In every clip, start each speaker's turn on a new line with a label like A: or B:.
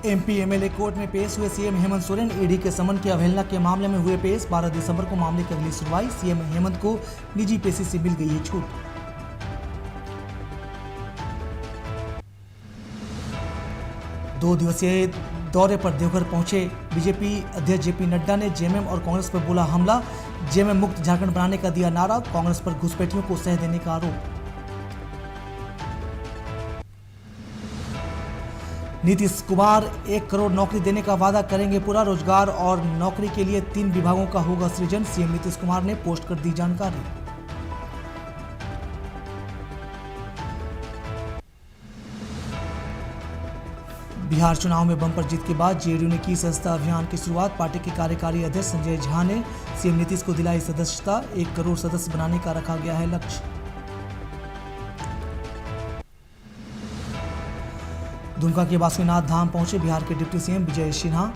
A: MP MLA court में पेश हुए सीएम हेमंत सोरेन। ईडी के समन की अवहेलना के मामले में हुए पेश। 12 दिसंबर को मामले की अगली सुनवाई। सीएम हेमंत को निजी पेशी से मिल गई है छूट। दो दिवसीय दौरे पर देवघर पहुंचे बीजेपी अध्यक्ष जेपी नड्डा ने जेएमएम और कांग्रेस पर बोला हमला। जेएमएम मुक्त झारखंड बनाने का दिया नारा। कांग्रेस पर घुसपैठियों को सह देने का आरोप। नीतीश कुमार 1 करोड़ नौकरी देने का वादा करेंगे पूरा। रोजगार और नौकरी के लिए 3 विभागों का होगा सृजन। सीएम नीतीश कुमार ने पोस्ट कर दी जानकारी। बिहार चुनाव में बम्पर जीत के बाद जेडीयू ने की सदस्यता अभियान की शुरुआत। पार्टी के कार्यकारी अध्यक्ष संजय झा ने सीएम नीतीश को दिलाई सदस्यता। 1 करोड़ सदस्य बनाने का रखा गया है लक्ष्य। दुमका के बासुकीनाथ धाम पहुंचे बिहार के डिप्टी सीएम विजय सिन्हा।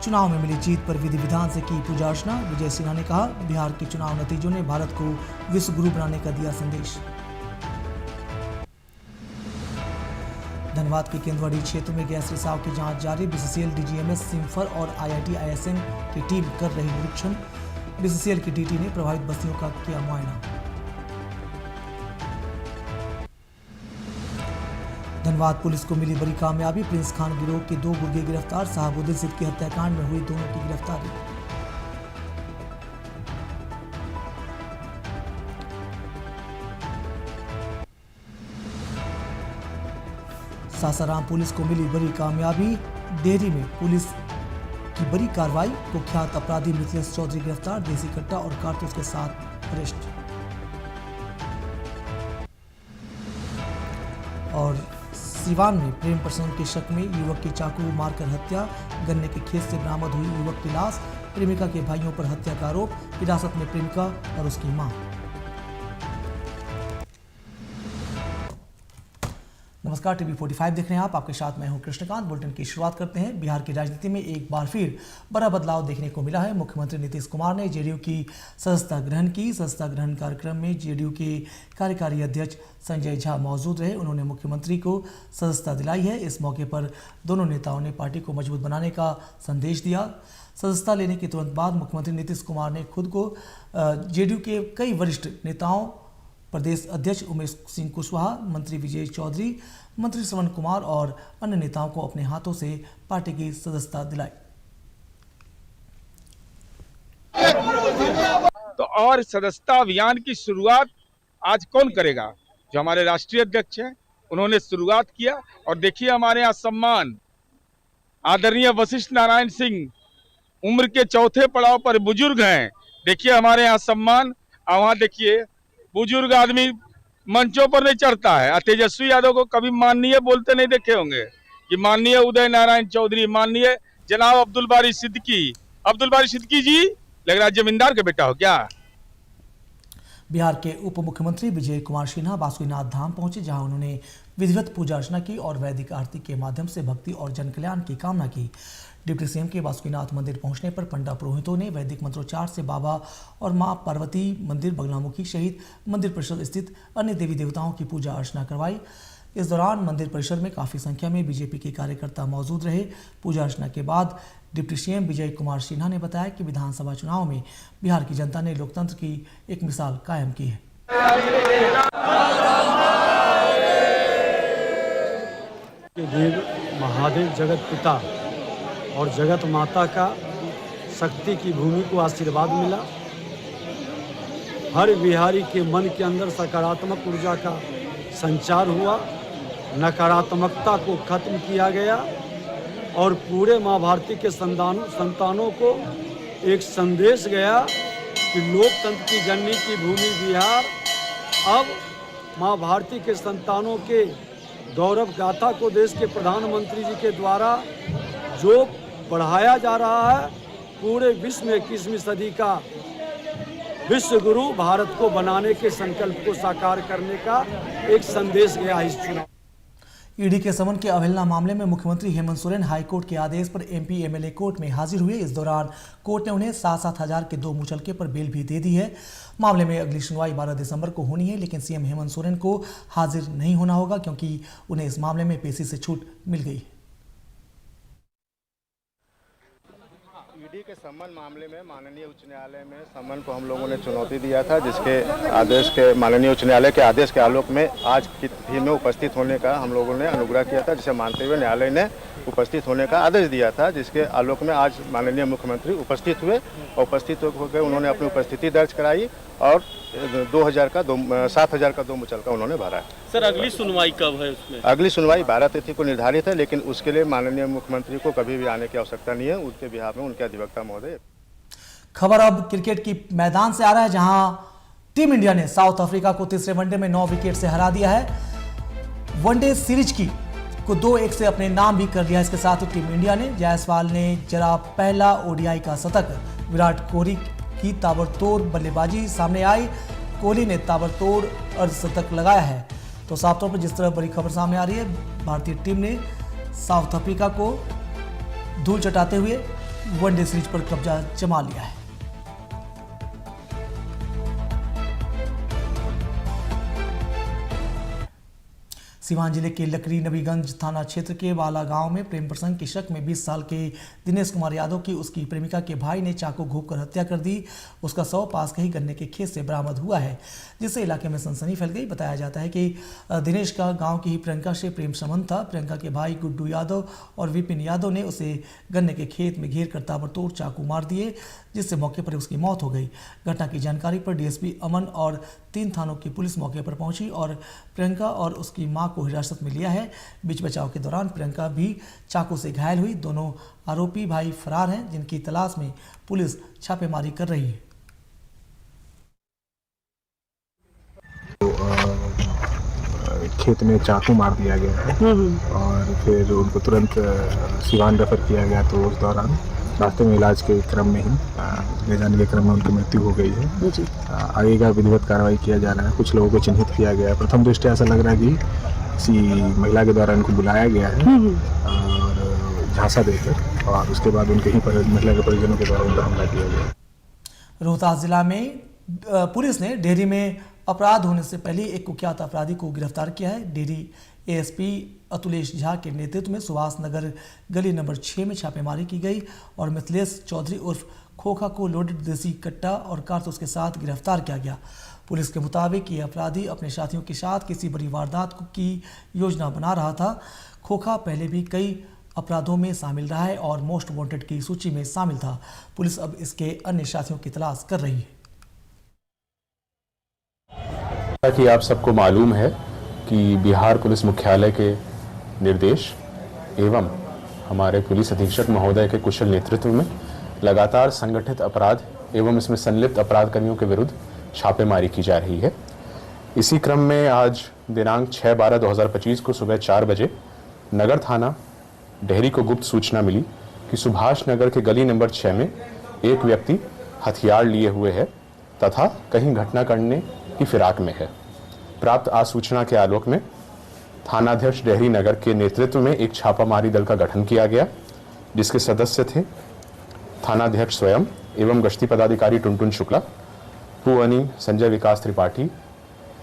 A: चुनाव में मिली जीत पर विधि विधान से की पूजा अर्चना। विजय सिन्हा ने कहा बिहार के चुनाव नतीजों ने भारत को विश्व गुरु बनाने का दिया संदेश। धनबाद के केंदुआड़ी क्षेत्र में गैस रिसाव की जांच जारी। बीसीसीएल, डीजीएमएस, सिम्फर और आईआईटी आईएसएम की टीम कर रही निरीक्षण। बीसीसीएल की डीटी ने प्रभावित बस्तियों का किया मुआयना। धनबाद पुलिस को मिली बड़ी कामयाबी। प्रिंस खान गिरोह के 2 गुर्गे गिरफ्तार। साहबुद्दीन सिद्ध की हत्याकांड में हुई दोनों की गिरफ्तारी। सासाराम पुलिस को मिली बड़ी कामयाबी। डेहरी में पुलिस की बड़ी कार्रवाई। कुख्यात अपराधी मिथिलेश चौधरी गिरफ्तार। देसी कट्टा और कारतूस के साथ अरेस्ट। और सिवान में प्रेम प्रसंग के शक में युवक की चाकू मारकर हत्या। गन्ने के खेत से बरामद हुई युवक की लाश। प्रेमिका के भाइयों पर हत्या का आरोप। हिरासत में प्रेमिका और उसकी मां। नमस्कार, टीवी 45 देख रहे हैं आप। आपके साथ मैं हूं कृष्णकांत। बुलेटिन की शुरुआत करते हैं। बिहार की राजनीति में एक बार फिर बड़ा बदलाव देखने को मिला है। मुख्यमंत्री नीतीश कुमार ने जेडीयू की सदस्यता ग्रहण की। सदस्यता ग्रहण कार्यक्रम में जेडीयू के कार्यकारी अध्यक्ष संजय झा मौजूद रहे। उन्होंने मुख्यमंत्री को सदस्यता दिलाई है। इस मौके पर दोनों नेताओं ने पार्टी को मजबूत बनाने का संदेश दिया। सदस्यता लेने के तुरंत बाद मुख्यमंत्री नीतीश कुमार ने खुद को जेडीयू के कई वरिष्ठ नेताओं, प्रदेश अध्यक्ष उमेश सिंह कुशवाहा, मंत्री विजय चौधरी, मंत्री श्रवण कुमार और अन्य नेताओं को अपने हाथों से पार्टी की सदस्यता दिलाई।
B: तो और सदस्यता अभियान की शुरुआत आज कौन करेगा? जो हमारे राष्ट्रीय अध्यक्ष हैं, उन्होंने शुरुआत किया। और देखिए हमारे यहाँ सम्मान आदरणीय वशिष्ठ नारायण सिंह उम्र के 4थे पड़ाव पर बुजुर्ग हैं। देखिए हमारे यहाँ सम्मान। वहाँ देखिए बुजुर्ग आदमी मंचों पर नहीं चढ़ता है। तेजस्वी यादव को कभी माननीय बोलते नहीं देखे होंगे। कि माननीय उदय नारायण चौधरी, माननीय जनाब अब्दुल बारी सिद्दीकी जी लग रहा है जमींदार का बेटा हो क्या?
A: बिहार के उप मुख्यमंत्री विजय कुमार सिन्हा बासुकीनाथ धाम पहुंचे, जहां उन्होंने विधिवत पूजा अर्चना की और वैदिक आरती के माध्यम से भक्ति और जन कल्याण की कामना की। डिप्टी सीएम के बासुकीनाथ मंदिर पहुंचने पर पंडा पुरोहितों ने वैदिक मंत्रोच्चार से बाबा और मां पार्वती मंदिर, बगलामुखी सहित मंदिर परिसर स्थित अन्य देवी देवताओं की पूजा अर्चना करवाई। इस दौरान मंदिर परिसर में काफ़ी संख्या में बीजेपी के कार्यकर्ता मौजूद रहे। पूजा अर्चना के बाद डिप्टी सीएम विजय कुमार सिन्हा ने बताया कि विधानसभा चुनाव में बिहार की जनता ने लोकतंत्र की एक मिसाल कायम की है।
C: देव महादेव जगत पिता और जगत माता का शक्ति की भूमि को आशीर्वाद मिला। हर बिहारी के मन के अंदर सकारात्मक ऊर्जा का संचार हुआ। नकारात्मकता को खत्म किया गया और पूरे माँ भारती के संतानों को एक संदेश गया कि लोकतंत्र की जननी की भूमि बिहार अब माँ भारती के संतानों के गौरव गाथा को देश के प्रधानमंत्री जी के द्वारा जो बढ़ाया जा रहा है, पूरे विश्व में 21वीं सदी का विश्व गुरु भारत को बनाने के संकल्प को साकार करने का एक संदेश गया इस चुनाव।
A: ईडी के समन के अवहेलना मामले में मुख्यमंत्री हेमंत सोरेन हाईकोर्ट के आदेश पर एमपी एमएलए कोर्ट में हाजिर हुए। इस दौरान कोर्ट ने उन्हें 7-7 हजार के 2 मुचलके पर बेल भी दे दी है। मामले में अगली सुनवाई 12 दिसंबर को होनी है, लेकिन सीएम हेमंत सोरेन को हाजिर नहीं होना होगा क्योंकि उन्हें इस मामले में पेशी से छूट मिल गई है।
D: डेहरी के समन मामले में माननीय उच्च न्यायालय में समन को हम लोगों ने चुनौती दिया था, जिसके आदेश के माननीय उच्च न्यायालय के आदेश के आलोक में आज की तिथि में उपस्थित होने का हम लोगों ने अनुग्रह किया था, जिसे मानते हुए न्यायालय ने उपस्थित होने का आदेश दिया था, जिसके आलोक में आज माननीय मुख्यमंत्री उपस्थित हुए और उपस्थित होकर उन्होंने अपनी उपस्थिति दर्ज कराई और 7,000 का 2 मुचलका उन्होंने भरा।
E: सर अगली सुनवाई कब है उसमें?
D: अगली सुनवाई 12 तिथि को निर्धारित है, लेकिन उसके लिए माननीय मुख्यमंत्री को कभी भी आने की आवश्यकता नहीं है। उनके बिहाफ में उनके अधिवक्ता महोदय।
A: खबर अब क्रिकेट की मैदान से आ रहा है, जहां टीम इंडिया ने साउथ अफ्रीका को तीसरे वनडे में 9 विकेट से हरा दिया है। वनडे सीरीज को 2-1 से अपने नाम भी कर दिया। इसके साथ ही टीम इंडिया ने जायसवाल ने जरा पहला ओडीआई का शतक, विराट कोहली की ताबड़तोड़ बल्लेबाजी सामने आई, कोहली ने ताबड़तोड़ अर्धशतक लगाया है। तो साफ तौर पर जिस तरह बड़ी खबर सामने आ रही है, भारतीय टीम ने साउथ अफ्रीका को धूल चटाते हुए वनडे सीरीज पर कब्जा जमा लिया है। सीवान जिले के लकड़ी नबीगंज थाना क्षेत्र के वाला गांव में प्रेम प्रसंग के शक में 20 साल के दिनेश कुमार यादव की उसकी प्रेमिका के भाई ने चाकू घोंपकर हत्या कर दी। उसका शव पास के ही गन्ने के खेत से बरामद हुआ है, जिससे इलाके में सनसनी फैल गई। बताया जाता है कि दिनेश का गांव की ही प्रियंका से प्रेम संबंध था। प्रियंका के भाई गुड्डू यादव और विपिन यादव ने उसे गन्ने के खेत में घेर कर ताबड़तोड़ चाकू मार दिए, जिससे मौके पर उसकी मौत हो गई। घटना की जानकारी पर डीएसपी अमन और 3 थानों की पुलिस मौके पर पहुंची और प्रियंका और उसकी मां को हिरासत में लिया है। बीच बचाव के दौरान प्रियंका भी चाकू से घायल हुई। दोनों आरोपी भाई फरार हैं, जिनकी तलाश में पुलिस छापेमारी कर रही है।
F: खेत में चाकू मार दिया गया है और फिर उनको तुरंत सिवान रेफर किया गया। तो उस दौरान रास्ते में इलाज के क्रम में ही ले जाने के क्रम में उनकी मृत्यु हो गई है। आगे का विधिवत कार्रवाई किया जा रहा है। कुछ लोगों को चिन्हित किया गया है। प्रथम दृष्टया ऐसा लग रहा है कि किसी महिला के द्वारा इनको बुलाया गया है और झांसा देकर, और उसके बाद उनके ही महिला के परिजनों के द्वारा उन पर हमला किया गया।
A: रोहतास जिला में पुलिस ने डेहरी में अपराध होने से पहले एक कुख्यात अपराधी को गिरफ्तार किया है। डेहरी एएसपी अतुलेश झा के नेतृत्व में सुभाष नगर गली नंबर 6 में छापेमारी की गई और मिथिलेश चौधरी उर्फ खोखा को लोडेड देसी कट्टा और कारतूस के साथ गिरफ्तार किया गया। पुलिस के मुताबिक ये अपराधी अपने साथियों के साथ किसी बड़ी वारदात की योजना बना रहा था। खोखा पहले भी कई अपराधों में शामिल रहा है और मोस्ट वांटेड की सूची में शामिल था। पुलिस अब इसके अन्य साथियों की तलाश कर रही है।
G: कि आप सबको मालूम है कि बिहार पुलिस मुख्यालय के निर्देश एवं हमारे पुलिस अधीक्षक महोदय के कुशल नेतृत्व में लगातार संगठित अपराध एवं इसमें संलिप्त अपराध कर्मियों के विरुद्ध छापेमारी की जा रही है। इसी क्रम में आज दिनांक 6/12/2025 को सुबह 4 बजे नगर थाना डेहरी को गुप्त सूचना मिली कि सुभाष नगर के गली नंबर 6 में एक व्यक्ति हथियार लिए हुए है तथा कहीं घटना करने की फिराक में है। प्राप्त आसूचना के आलोक में थानाध्यक्ष डेहरी नगर के नेतृत्व में एक छापामारी दल का गठन किया गया, जिसके सदस्य थे थानाध्यक्ष स्वयं एवं गश्ती पदाधिकारी टुनटुन शुक्ला, पुअनी संजय विकास त्रिपाठी,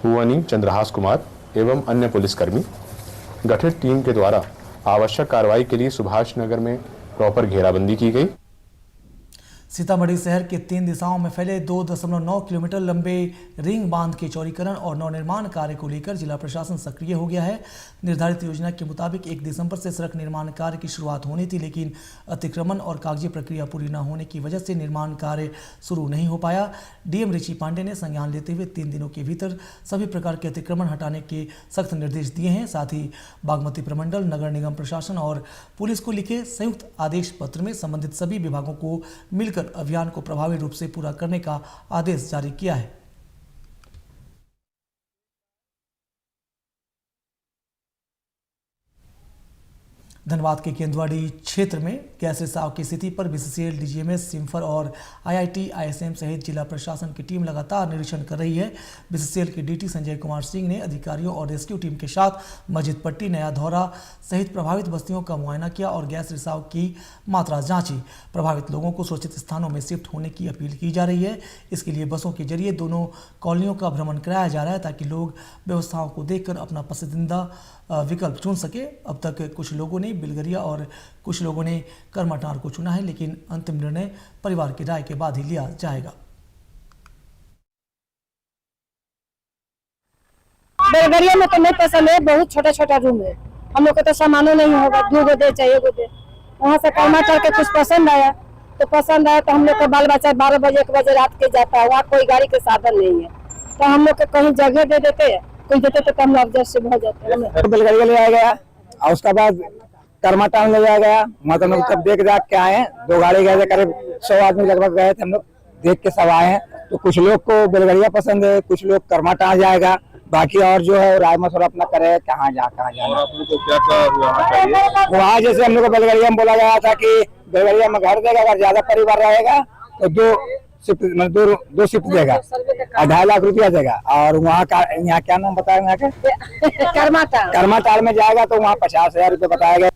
G: पुअनी चंद्रहास कुमार एवं अन्य पुलिसकर्मी। गठित टीम के द्वारा आवश्यक कार्रवाई के लिए सुभाष नगर में प्रॉपर घेराबंदी की गई।
A: सीतामढ़ी शहर के 3 दिशाओं में फैले 2.9 किलोमीटर लंबे रिंग बांध के चौड़ीकरण और नवनिर्माण कार्य को लेकर जिला प्रशासन सक्रिय हो गया है। निर्धारित योजना के मुताबिक 1 दिसंबर से सड़क निर्माण कार्य की शुरुआत होनी थी, लेकिन अतिक्रमण और कागजी प्रक्रिया पूरी न होने की वजह से निर्माण कार्य शुरू नहीं हो पाया। डीएम रिची पांडे ने संज्ञान लेते हुए 3 दिनों के भीतर सभी प्रकार के अतिक्रमण हटाने के सख्त निर्देश दिए हैं। साथ ही बागमती प्रमंडल, नगर निगम प्रशासन और पुलिस को लिखे संयुक्त आदेश पत्र में संबंधित सभी विभागों को मिलकर अभियान को प्रभावी रूप से पूरा करने का आदेश जारी किया है। धनबाद के केंदुआडी क्षेत्र में गैस रिसाव की स्थिति पर बीसीसीएल, डीजीएमएस, सिम्फर और आईआईटी, आईएसएम सहित जिला प्रशासन की टीम लगातार निरीक्षण कर रही है। बीसीसीएल के डीटी संजय कुमार सिंह ने अधिकारियों और रेस्क्यू टीम के साथ मस्जिद पट्टी, नया धौरा सहित प्रभावित बस्तियों का मुआयना किया और गैस रिसाव की मात्रा जांची। प्रभावित लोगों को सुरक्षित स्थानों में शिफ्ट होने की अपील की जा रही है। इसके लिए बसों के जरिए दोनों कॉलोनियों का भ्रमण कराया जा रहा है, ताकि लोग व्यवस्थाओं को देखकर अपना पसंदीदा विकल्प चुन सके। अब तक कुछ लोगों ने बिलगरिया और कुछ लोगों ने करमाटार को चुना है, लेकिन अंतिम निर्णय परिवार की राय के बाद ही लिया जाएगा।
H: बेलगरिया में तो नहीं पसंद है, बहुत छोटा छोटा रूम है, हम लोग को तो सामानो नहीं होगा, 2 गो दे चाहिए गो दे। वहाँ से करमाटार के कुछ पसंद आया तो हम लोग का बाल बच्चा 12 बजे 1 बजे रात के जाता है, वहाँ कोई गाड़ी के साधन नहीं है, तो हम लोग को कहीं जगह दे देते हैं, कोई देते तो हम लोग एडजस्ट हो जाते हैं।
I: बेलगरिया ले जाया गया और उसके बाद करमाटार ले जाया गया। वहाँ तो हम लोग तब देख के आए हैं, 2 गाड़ी गए थे, करीब 100 आदमी लगभग गए थे, हम लोग देख के सब आए हैं। तो कुछ लोग को बेलगरिया पसंद है, कुछ लोग करमाटार जाएगा, बाकी और जो है राय मशवरा अपना करे कहाँ जाना। और आप लोग को क्या वहाँ जैसे हम लोग को बेलगरिया में बोला गया था कि बेलगरिया में घर देगा, अगर ज्यादा परिवार रहेगा तो 2 शिफ्ट देगा और 2.5 लाख रुपया देगा। और वहाँ का यहाँ क्या नाम बताया यहाँ के करमाटार में जाएगा तो वहाँ 50,000 रुपये बताया गया।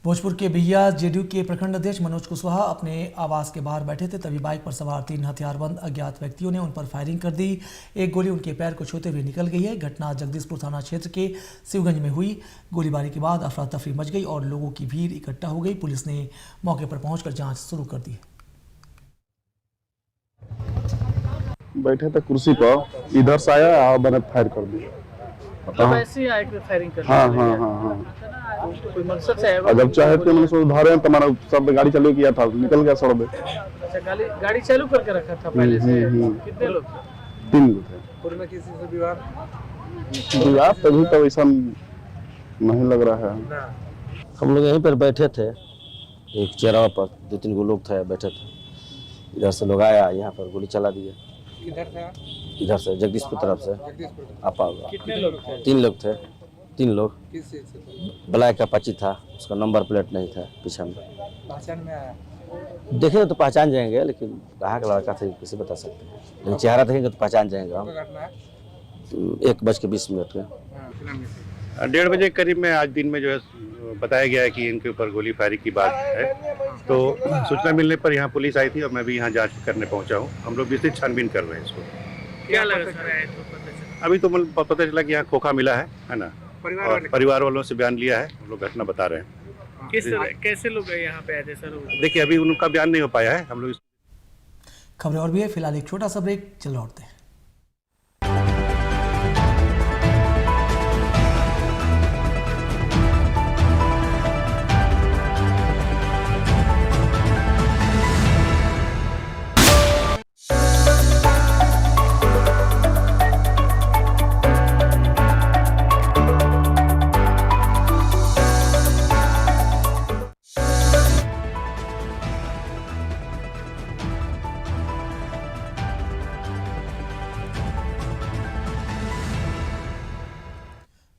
A: भोजपुर के बिहिया जेडीयू के प्रखंड अध्यक्ष मनोज कुशवाहा अपने आवास के बाहर बैठे थे, तभी बाइक पर सवार 3 हथियारबंद अज्ञात व्यक्तियों ने उन पर फायरिंग कर दी। एक गोली उनके पैर को छूते हुए निकल गई है। घटना जगदीशपुर थाना क्षेत्र के शिवगंज में हुई। गोलीबारी के बाद अफरा तफरी मच गई और लोगों की भीड़ इकट्ठा हो गई। पुलिस ने मौके पर पहुंचकर जांच शुरू कर दी।
J: बैठे थे कुर्सी पर, इधर से आया और मैंने फायर कर दिया।
E: मतलब ऐसे ही आए फायरिंग कर
J: हाँ।
E: कोई मकसद से है?
J: जब चाहे थे मैंने सोच धारे तो हमारा सब गाड़ी चालू किया था, निकल गया सड़क पे।
E: अच्छा, गाड़ी चालू करके रखा था पहले से? कितने लोग थे?
J: 3 लोग थे।
E: पूर्व में किसी से विवाद
J: तभी तो ऐसा नहीं लग रहा है।
K: हम लोग यहीं पर बैठे थे, एक चौराहे पर 2-3 गो लोग थे बैठे थे, इधर से लोग आया, यहाँ पर गोली चला दिया।
E: किधर से?
K: इधर से जगदीशपुर तरफ से आपा।
E: कितने लोग थे?
K: 3 लोग थे। 3 लोग।
E: किस चीज से थे?
K: ब्लैक का अपाची था, उसका नंबर प्लेट नहीं था पीछे में।
E: पहचान में आया?
K: देखेंगे तो पहचान जाएंगे, लेकिन कहाँ का लड़का था कैसे बता सकते हैं, लेकिन चेहरा देखेंगे तो पहचान जाएंगे हम। 1:20 के।
D: 1:30 बजे करीब में आज दिन में जो है बताया गया है कि इनके ऊपर गोली फायरिंग की बात है। तो सूचना मिलने पर यहाँ पुलिस आई थी और मैं भी यहाँ जांच करने पहुँचा हूँ। हम लोग विस्तृत छानबीन कर रहे हैं इसको।
E: क्या लगा सर?
D: अभी तो पता चला कि यहाँ खोखा मिला है ना, और परिवार वालों से बयान लिया है, हम लोग घटना बता रहे हैं।
E: किस तरह कैसे लोग यहाँ पे आए थे सर?
D: देखिए अभी उनका बयान नहीं हो पाया है, हम लोग।
A: खबरें और भी है, फिलहाल एक छोटा सा ब्रेक, चल लौटते हैं।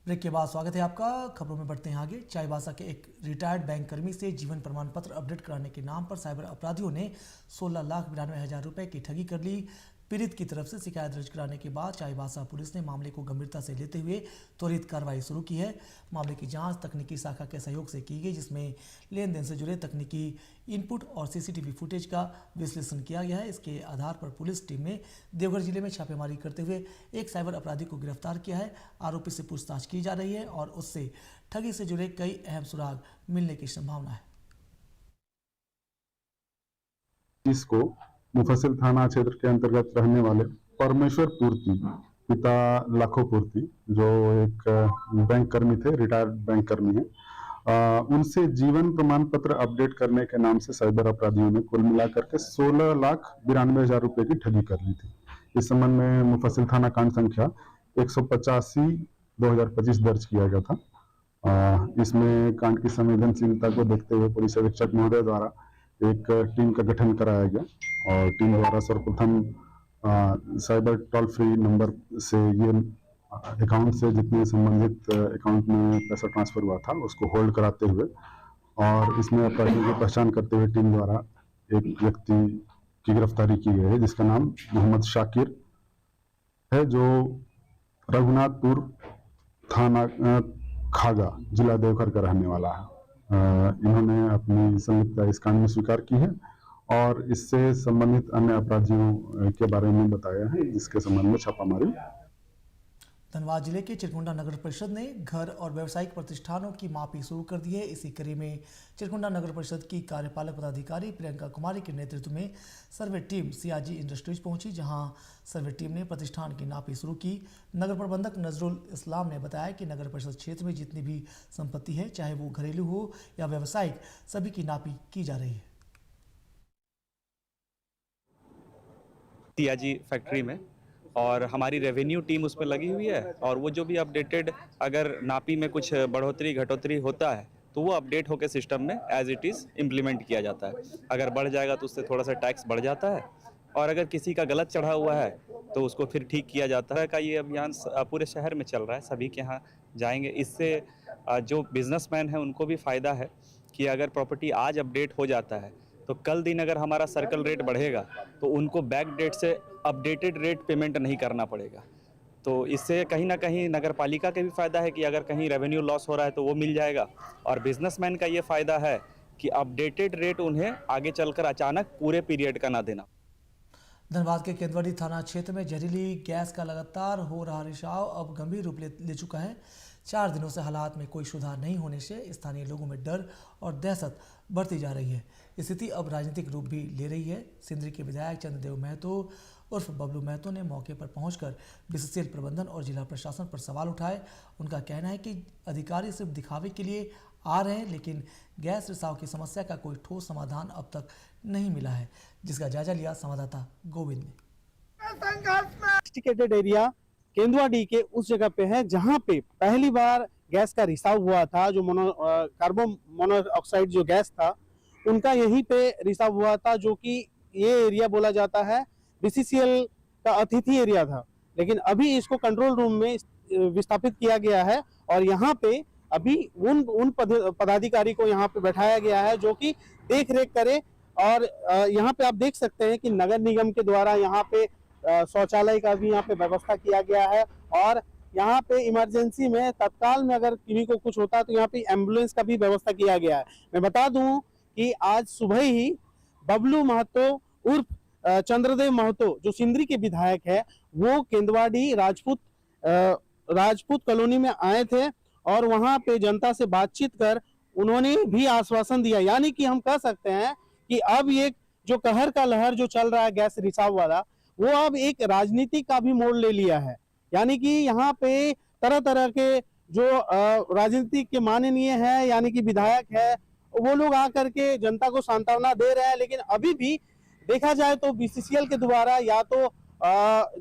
A: ब्रेक के बाद स्वागत है आपका। खबरों में बढ़ते हैं आगे। चाईबासा के एक रिटायर्ड बैंक कर्मी से जीवन प्रमाण पत्र अपडेट कराने के नाम पर साइबर अपराधियों ने 16,92,000 रुपए की ठगी कर ली। पीड़ित की तरफ से शिकायत दर्ज कराने के बाद चाईबासा पुलिस ने मामले को गंभीरता से लेते हुए त्वरित कार्रवाई शुरू की है। मामले की जांच तकनीकी शाखा के सहयोग से की गई, जिसमें लेन देन से जुड़े तकनीकी इनपुट और सीसीटीवी फुटेज का विश्लेषण किया गया है। इसके आधार पर पुलिस टीम ने देवघर जिले में छापेमारी करते हुए एक साइबर अपराधी को गिरफ्तार किया है। आरोपी से पूछताछ की जा रही है और उससे ठगी से जुड़े कई अहम सुराग मिलने की संभावना है।
J: इसको मुफस्सिल थाना क्षेत्र के अंतर्गत रहने वाले परमेश्वर पूर्ति पिता लाखों पूर्ति, जो एक बैंक कर्मी थे, रिटायर्ड बैंक कर्मी है, उनसे जीवन प्रमाण पत्र अपडेट करने के नाम से साइबर अपराधियों ने कुल मिलाकर के 16,92,000 रुपए की ठगी कर ली थी। इस संबंध में मुफस्सिल थाना कांड संख्या 185/2025 दर्ज किया गया था। इसमें कांड की संवेदनशीलता को देखते हुए पुलिस अधीक्षक महोदय द्वारा एक टीम का गठन कराया गया और टीम द्वारा सर्वप्रथम साइबर टोल फ्री नंबर से ये अकाउंट से जितने संबंधित अकाउंट में पैसा ट्रांसफर हुआ था उसको होल्ड कराते हुए और इसमें अपराधियों की पहचान करते हुए टीम द्वारा एक व्यक्ति की गिरफ्तारी की गई है, जिसका नाम मोहम्मद शाकिर है, जो रघुनाथपुर थाना खागा जिला देवघर का रहने वाला है। इन्होंने अपनी संलिप्तता इस कांड में स्वीकार की है और इससे संबंधित अन्य अपराधियों के बारे में बताया है, जिसके संबंध में छापामारी।
A: धनबाद जिले के चिरकुंडा नगर परिषद ने घर और व्यावसायिक प्रतिष्ठानों की मापी शुरू कर दी है। इसी कड़ी में चिरकुंडा नगर परिषद की कार्यपालक पदाधिकारी प्रियंका कुमारी के नेतृत्व में सर्वे टीम सीआरजी इंडस्ट्रीज पहुंची, जहां सर्वे टीम ने प्रतिष्ठान की नापी शुरू की। नगर प्रबंधक नजरुल इस्लाम ने बताया कि नगर परिषद क्षेत्र में जितनी भी संपत्ति है, चाहे वो घरेलू हो या व्यावसायिक, सभी की नापी की जा रही है।
L: सीआरजी फैक्ट्री में और हमारी रेवेन्यू टीम उस पर लगी हुई है, और वो जो भी अपडेटेड अगर नापी में कुछ बढ़ोतरी घटोतरी होता है तो वो अपडेट होकर सिस्टम में एज इट इज़ इम्प्लीमेंट किया जाता है। अगर बढ़ जाएगा तो उससे थोड़ा सा टैक्स बढ़ जाता है, और अगर किसी का गलत चढ़ा हुआ है तो उसको फिर ठीक किया जाता है। का ये अभियान पूरे शहर में चल रहा है, सभी के यहाँ जाएंगे। इससे जो बिजनेसमैन है उनको भी फ़ायदा है कि अगर प्रॉपर्टी आज अपडेट हो जाता है तो कल दिन अगर हमारा सर्कल रेट बढ़ेगा तो उनको बैक डेट से अपडेटेड रेट पेमेंट नहीं करना पड़ेगा। तो इससे कहीं ना कहीं नगर पालिका के भी फ़ायदा है कि अगर कहीं रेवेन्यू लॉस हो रहा है तो वो मिल जाएगा, और बिजनेसमैन का ये फ़ायदा है कि अपडेटेड रेट उन्हें आगे चलकर अचानक पूरे पीरियड का ना देना।
A: धनबाद के केंदवाड़ी थाना क्षेत्र में जहरीली गैस का लगातार हो रहा रिसाव अब गंभीर रूप ले चुका है। 4 दिनों से हालात में कोई सुधार नहीं होने से स्थानीय लोगों में डर और दहशत बढ़ती जा रही है। स्थिति अब राजनीतिक रूप भी ले रही है। सिंदरी के विधायक चंद्रदेव महतो उर्फ बबलू महतो ने मौके पर पहुंचकर बीसीसीएल प्रबंधन और जिला प्रशासन पर सवाल उठाए। उनका कहना है कि अधिकारी सिर्फ दिखावे के लिए आ रहे हैं, लेकिन गैस रिसाव की समस्या का कोई ठोस समाधान अब तक नहीं मिला है, जिसका जायजा लिया संवाददाता गोविंद ने।
M: सोफिस्टिकेटेड एरिया केंदुआडी के उस जगह पे है जहां पे पहली बार गैस का रिसाव हुआ था। जो कार्बन मोनोऑक्साइड जो गैस था उनका यहीं पे रिसाव हुआ था, जो कि ये एरिया बोला जाता है बीसीसीएल का अतिथि एरिया था। लेकिन अभी इसको कंट्रोल रूम में विस्थापित किया गया है, और यहाँ पे अभी उन पदाधिकारी को यहाँ पे बैठाया गया है जो कि देख रेख करे। और यहाँ पे आप देख सकते हैं कि नगर निगम के द्वारा यहाँ पे शौचालय का भी यहाँ पे व्यवस्था किया गया है, और यहाँ पे इमरजेंसी में तत्काल में अगर किसी को कुछ होता है तो यहाँ पे एम्बुलेंस का भी व्यवस्था किया गया है। मैं बता दूं कि आज सुबह ही बबलू महतो उर्फ चंद्रदेव महतो जो सिंदरी के विधायक है, वो केंदवाड़ी राजपूत कॉलोनी में आए थे, और वहां पे जनता से बातचीत कर उन्होंने भी आश्वासन दिया। यानी कि हम कह सकते हैं कि अब ये जो कहर का लहर जो चल रहा है गैस रिसाव वाला, वो अब एक राजनीति का भी मोड़ ले लिया है। यानी कि यहाँ पे तरह तरह के जो राजनीति के माननीय है, यानी कि विधायक है, वो लोग आकर के जनता को सांत्वना दे रहे हैं। लेकिन अभी भी देखा जाए तो बीसीसीएल के द्वारा या तो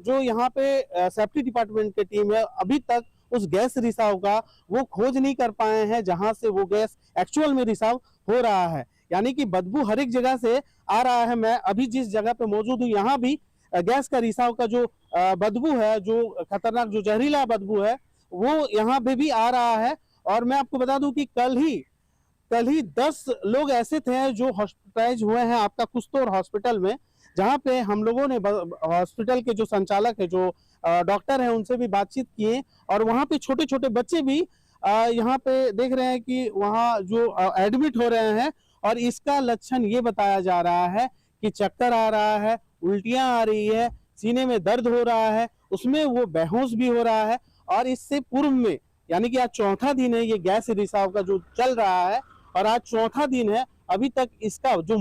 M: जो यहाँ पे सेफ्टी डिपार्टमेंट की टीम है, अभी तक उस गैस रिसाव का वो खोज नहीं कर पाए हैं जहां से वो गैस एक्चुअल में रिसाव हो रहा है। यानी कि बदबू हर एक जगह से आ रहा है। मैं अभी जिस जगह पे मौजूद हूँ, यहाँ भी गैस का रिसाव का जो बदबू है, जो खतरनाक जो जहरीला बदबू है, वो यहाँ पे भी आ रहा है। और मैं आपको बता दूं कि कल ही 10 लोग ऐसे थे जो हॉस्पिटलाइज हुए हैं आपका कुस्तौर हॉस्पिटल में, जहाँ पे हम लोगों ने हॉस्पिटल के जो संचालक है, जो डॉक्टर हैं, उनसे भी बातचीत किए। और वहाँ पे छोटे छोटे बच्चे भी यहाँ पे देख रहे हैं कि वहाँ जो एडमिट हो रहे हैं, और इसका लक्षण ये बताया जा रहा है कि चक्कर आ रहा है, उल्टियां आ रही है, सीने में दर्द हो रहा है, उसमें वो बेहोश भी हो रहा है। और इससे पूर्व में, यानी कि आज चौथा दिन है ये गैस रिसाव का जो चल रहा है, और आज चौथा दिन है, अभी तक इसका जो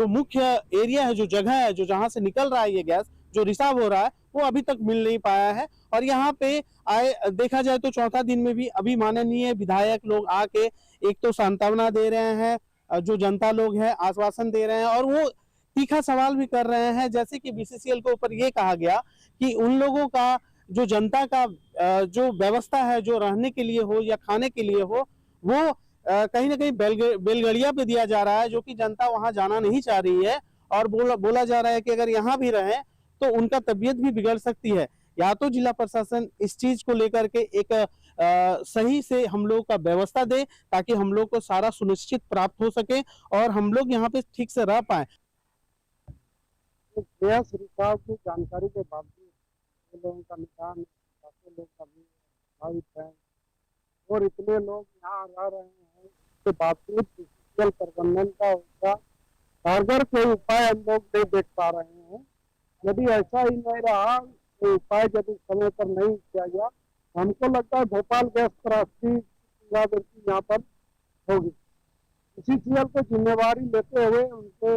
M: मुख्य एरिया है, जो जगह है, जो जहां से निकल रहा है ये गैस, जो रिसाव हो रहा है, वो अभी तक मिल नहीं पाया है। और यहाँ पे देखा जाए तो चौथा दिन में भी अभी माननीय विधायक लोग आके एक तो सांत्वना दे रहे हैं, जो जनता लोग हैं आश्वासन दे रहे हैं, और वो तीखा सवाल भी कर रहे हैं। जैसे कि बीसीसीएल के ऊपर ये कहा गया कि उन लोगों का जो जनता का जो व्यवस्था है, जो रहने के लिए हो या खाने के लिए हो, वो कहीं ना कहीं बेलगड़िया पे दिया जा रहा है, जो कि जनता वहां जाना नहीं चाह रही है। और बोला जा रहा है कि अगर यहाँ भी रहें तो उनका तबीयत भी बिगड़ सकती है। या तो जिला प्रशासन इस चीज को लेकर के एक सही से हम लोग का व्यवस्था दे, ताकि हम लोग को सारा सुनिश्चित प्राप्त हो सके और हम लोग यहाँ पे ठीक से रह पाए।
N: गैस रिसाव की जानकारी के बावजूद लोगों का निदान लोग का भी प्रभावित है, और इतने लोग यहाँ रह रहे हैं, इसके बावजूद बीसीसीएल प्रबंधन का उसका कारगर कोई उपाय हम लोग नहीं देख पा रहे हैं। यदि ऐसा ही नहीं रहा कोई उपाय यदि समय पर नहीं किया गया, हमको लगता है भोपाल गैस त्रासदी यहाँ पर होगी। इसी चीज को जिम्मेवारी लेते हुए उनके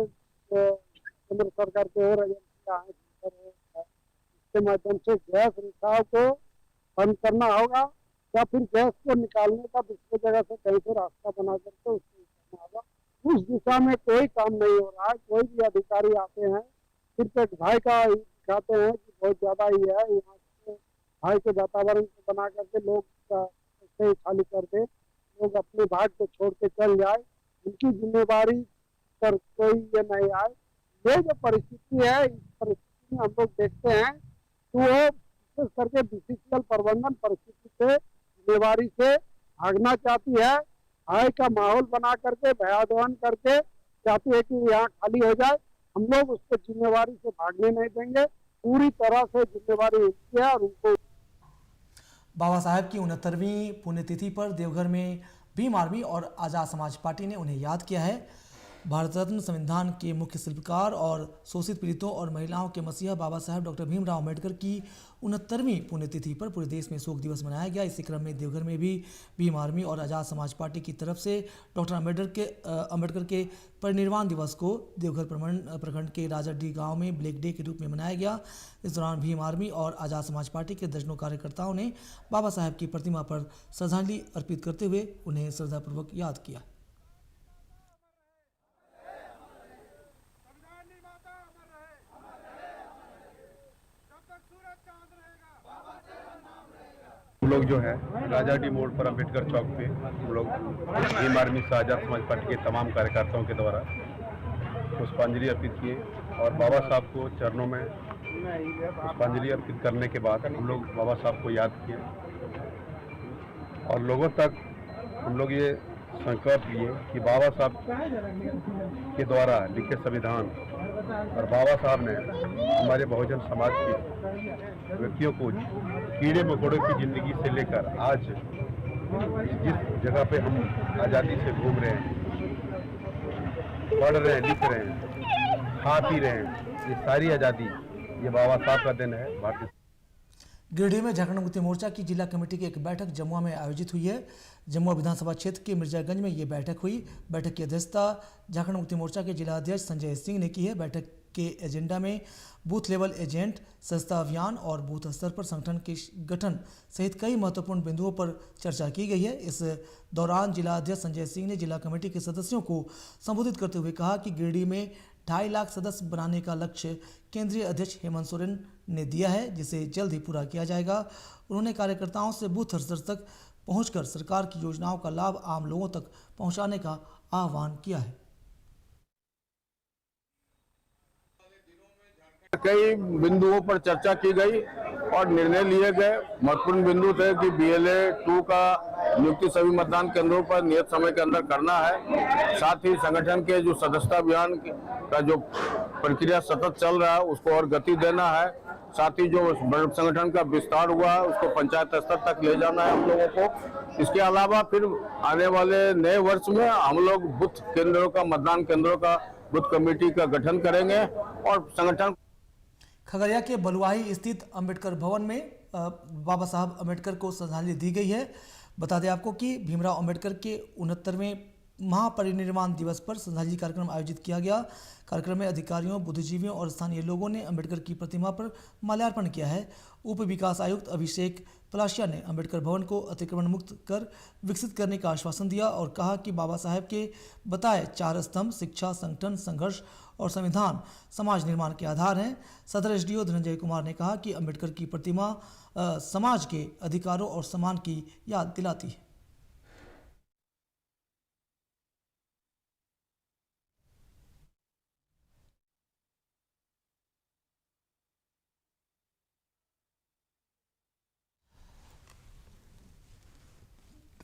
N: केंद्र सरकार के और एजेंसियां हैं, इसके माध्यम से गैस रिसाव को बंद करना होगा या फिर गैस को निकालने का दूसरी जगह से कहीं से रास्ता बना करके उसको करना होगा। उस दिशा में कोई काम नहीं हो रहा है। कोई भी अधिकारी आते हैं सिर्फ एक भय का दिखाते हैं कि बहुत ज्यादा ही है, यहाँ से भय के वातावरण को बना करके लोग ऐसे खाली कर दे, लोग अपने भाग को छोड़ के चल जाए, उनकी जिम्मेवारी पर कोई ये नहीं आए। ये जो परिस्थिति है, इस परिस्थिति में हम लोग देखते हैं तो वो विशेष करके बीसीसीएल प्रबंधन परिस्थिति से जिम्मेवारी से भागना चाहती है, भय का माहौल बना करके भयादहन करके चाहती है कि यहाँ खाली हो जाए। हम लोग उसको जिम्मेवारी से भागने नहीं देंगे, पूरी तरह से जिम्मेवारी उनकी है और उनको।
A: बाबा साहेब की 69वीं पुण्यतिथि पर देवघर में भीम आर्मी और आज़ाद समाज पार्टी ने उन्हें याद किया है। भारत रत्न संविधान के मुख्य शिल्पकार और शोषित पीड़ितों और महिलाओं के मसीहा बाबा साहेब डॉक्टर भीमराव अम्बेडकर की 69वीं पुण्यतिथि पर पूरे देश में शोक दिवस मनाया गया। इसी क्रम में देवघर में भी भीम आर्मी और आज़ाद समाज पार्टी की तरफ से डॉक्टर अम्बेडकर के परिनिर्वाण दिवस को देवघर प्रखंड के राजाडी गांव में ब्लैक डे के रूप में मनाया गया। इस दौरान भीम आर्मी और आज़ाद समाज पार्टी के दर्जनों कार्यकर्ताओं ने बाबा साहेब की प्रतिमा पर श्रद्धांजलि अर्पित करते हुए उन्हें श्रद्धापूर्वक याद किया।
O: हम लोग जो है राजाडी मोड़ पर अम्बेडकर चौक पे हम लोग भीम आर्मी से आज़ाद समाज पार्टी के तमाम कार्यकर्ताओं के द्वारा पुष्पांजलि अर्पित किए और बाबा साहब को चरणों में पुष्पांजलि अर्पित करने के बाद हम लोग बाबा साहब को याद किए और लोगों तक हम लोग ये संकल्प लिए कि बाबा साहब के द्वारा लिखे संविधान और बाबा साहब ने हमारे बहुजन समाज के व्यक्तियों को कीड़े मकोड़ों की जिंदगी से लेकर आज जिस जगह पे हम आज़ादी से घूम रहे हैं, पढ़ रहे हैं, लिख रहे हैं, खा पी रहे हैं, ये सारी आज़ादी ये बाबा साहब का दिन है। भारतीय
A: गिरिडीह में झारखंड मुक्ति मोर्चा की जिला कमेटी की एक बैठक जमुआ में आयोजित हुई है। जमुआ विधानसभा क्षेत्र के मिर्जागंज में ये बैठक हुई। बैठक की अध्यक्षता झारखंड मुक्ति मोर्चा के जिला अध्यक्ष संजय सिंह ने की है। बैठक के एजेंडा में बूथ लेवल एजेंट सस्ता अभियान और बूथ स्तर पर संगठन के गठन सहित कई महत्वपूर्ण बिंदुओं पर चर्चा की गई है। इस दौरान जिला अध्यक्ष संजय सिंह ने जिला कमेटी के सदस्यों को संबोधित करते हुए कहा कि गिरिडीह में 2.5 लाख सदस्य बनाने का लक्ष्य केंद्रीय अध्यक्ष हेमंत सोरेन ने दिया है, जिसे जल्द ही पूरा किया जाएगा। उन्होंने कार्यकर्ताओं से बूथ स्तर तक पहुंचकर सरकार की योजनाओं का लाभ आम लोगों तक पहुंचाने का आह्वान किया है।
O: कई बिंदुओं पर चर्चा की गई और निर्णय लिए गए। महत्वपूर्ण बिंदु थे कि BLA 2 का नियुक्ति सभी मतदान केंद्रों पर नियत समय के अंदर करना है। साथ ही संगठन के जो सदस्यता अभियान का जो प्रक्रिया सतत चल रहा है उसको और गति देना है। साथ ही जो संगठन का विस्तार हुआ है उसको पंचायत स्तर तक ले जाना है हम लोगों को। इसके अलावा फिर आने वाले नए वर्ष में हम लोग बूथ केंद्रों का, मतदान केंद्रों का बूथ कमेटी का गठन करेंगे और संगठन।
A: खगड़िया के बलुआही स्थित अंबेडकर भवन में बाबा साहब अंबेडकर को श्रद्धांजलि दी गई है। बता दें आपको कि भीमराव अंबेडकर के 69वें महापरिनिर्वाण दिवस पर श्रद्धांजलि कार्यक्रम आयोजित किया गया। कार्यक्रम में अधिकारियों, बुद्धिजीवियों और स्थानीय लोगों ने अंबेडकर की प्रतिमा पर माल्यार्पण किया है। उप विकास आयुक्त अभिषेक पलाशिया ने अंबेडकर भवन को अतिक्रमण मुक्त कर विकसित करने का आश्वासन दिया और कहा कि बाबा साहेब के बताए 4 स्तंभ शिक्षा, संगठन, संघर्ष और संविधान समाज निर्माण के आधार हैं। सदर SDO धनंजय कुमार ने कहा कि अंबेडकर की प्रतिमा समाज के अधिकारों और सम्मान की याद दिलाती है।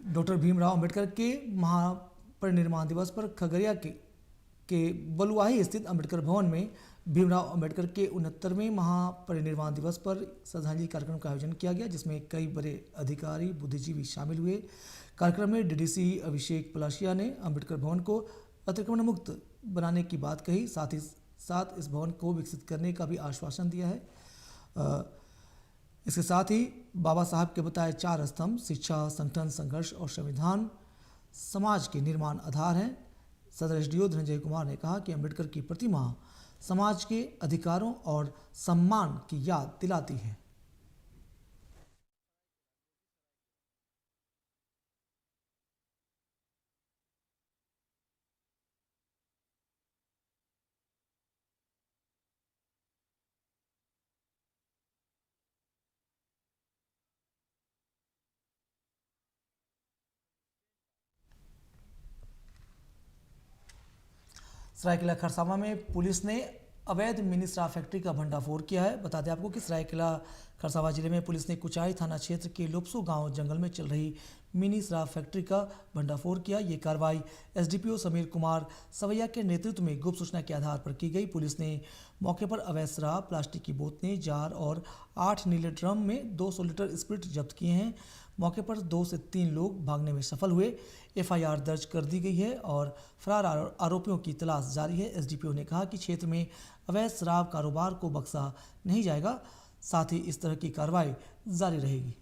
A: डॉक्टर भीमराव अंबेडकर के महापरिनिर्वाण दिवस पर खगड़िया के बलुआही स्थित अंबेडकर भवन में भीमराव अंबेडकर के 69वें महापरिनिर्वाण दिवस पर श्रद्धांजलि कार्यक्रम का आयोजन किया गया, जिसमें कई बड़े अधिकारी, बुद्धिजीवी शामिल हुए। कार्यक्रम में DDC अभिषेक पलाशिया ने अंबेडकर भवन को अतिक्रमण मुक्त बनाने की बात कही, साथ ही साथ इस भवन को विकसित करने का भी आश्वासन दिया है। इसके साथ ही बाबा साहब के बताए 4 स्तंभ शिक्षा, संगठन, संघर्ष और संविधान समाज के निर्माण आधार हैं। सदर एसडीओ धनंजय कुमार ने कहा कि अंबेडकर की प्रतिमा समाज के अधिकारों और सम्मान की याद दिलाती है। सरायकेला खरसावां में पुलिस ने अवैध मिनी शराब फैक्ट्री का भंडाफोड़ किया है। बता दें आपको कि सरायकेला खरसावां जिले में पुलिस ने कुचाई थाना क्षेत्र के लोपसू गांव जंगल में चल रही मिनी शराब फैक्ट्री का भंडाफोड़ किया। ये कार्रवाई एसडीपीओ समीर कुमार सवैया के नेतृत्व में गुप्त सूचना के आधार पर की गई। पुलिस ने मौके पर अवैध शराब, प्लास्टिक की बोतलें, जार और 8 नीले ड्रम में 200 लीटर स्प्रिट जब्त किए हैं। मौके पर 2 से 3 लोग भागने में सफल हुए। एफआईआर दर्ज कर दी गई है और फरार आरोपियों की तलाश जारी है। एसडीपीओ ने कहा कि क्षेत्र में अवैध शराब कारोबार को बख्शा नहीं जाएगा, साथ ही इस तरह की कार्रवाई जारी रहेगी।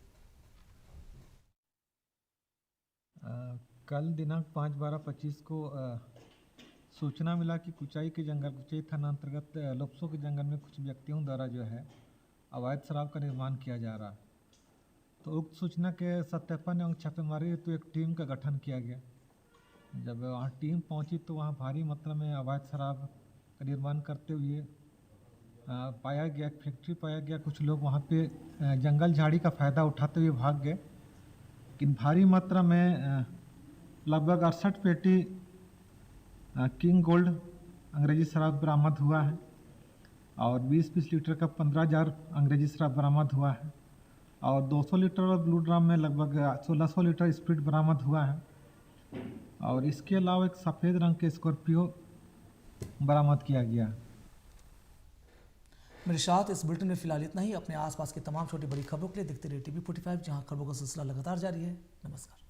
P: कल दिनांक 5/12/25 को सूचना मिला कि कुचाई थाना अंतर्गत लोपसो के जंगल में कुछ व्यक्तियों द्वारा जो है अवैध शराब का निर्माण किया जा रहा है। तो उक्त सूचना के सत्यापन एवं छापेमारी हेतु एक टीम का गठन किया गया। जब वहाँ टीम पहुँची तो वहाँ भारी मात्रा में अवैध शराब का निर्माण करते हुए पाया गया, फैक्ट्री पाया गया। कुछ लोग वहाँ पे जंगल झाड़ी का फ़ायदा उठाते हुए भाग गए, लेकिन भारी मात्रा में लगभग 68 पेटी किंग गोल्ड अंग्रेजी शराब बरामद हुआ है और 20-20 लीटर का 15,000 अंग्रेजी शराब बरामद हुआ है और 200 लीटर ब्लू ड्राम में लगभग 1600 लीटर स्प्रिट बरामद हुआ है और इसके अलावा एक सफ़ेद रंग के स्कॉर्पियो बरामद किया गया।
A: मेरे साथ इस बुलेटिन में फिलहाल इतना ही। अपने आसपास के तमाम छोटी बड़ी खबरों के लिए देखते रहिए TV45, जहां खबरों का सिलसिला लगातार जारी है। नमस्कार।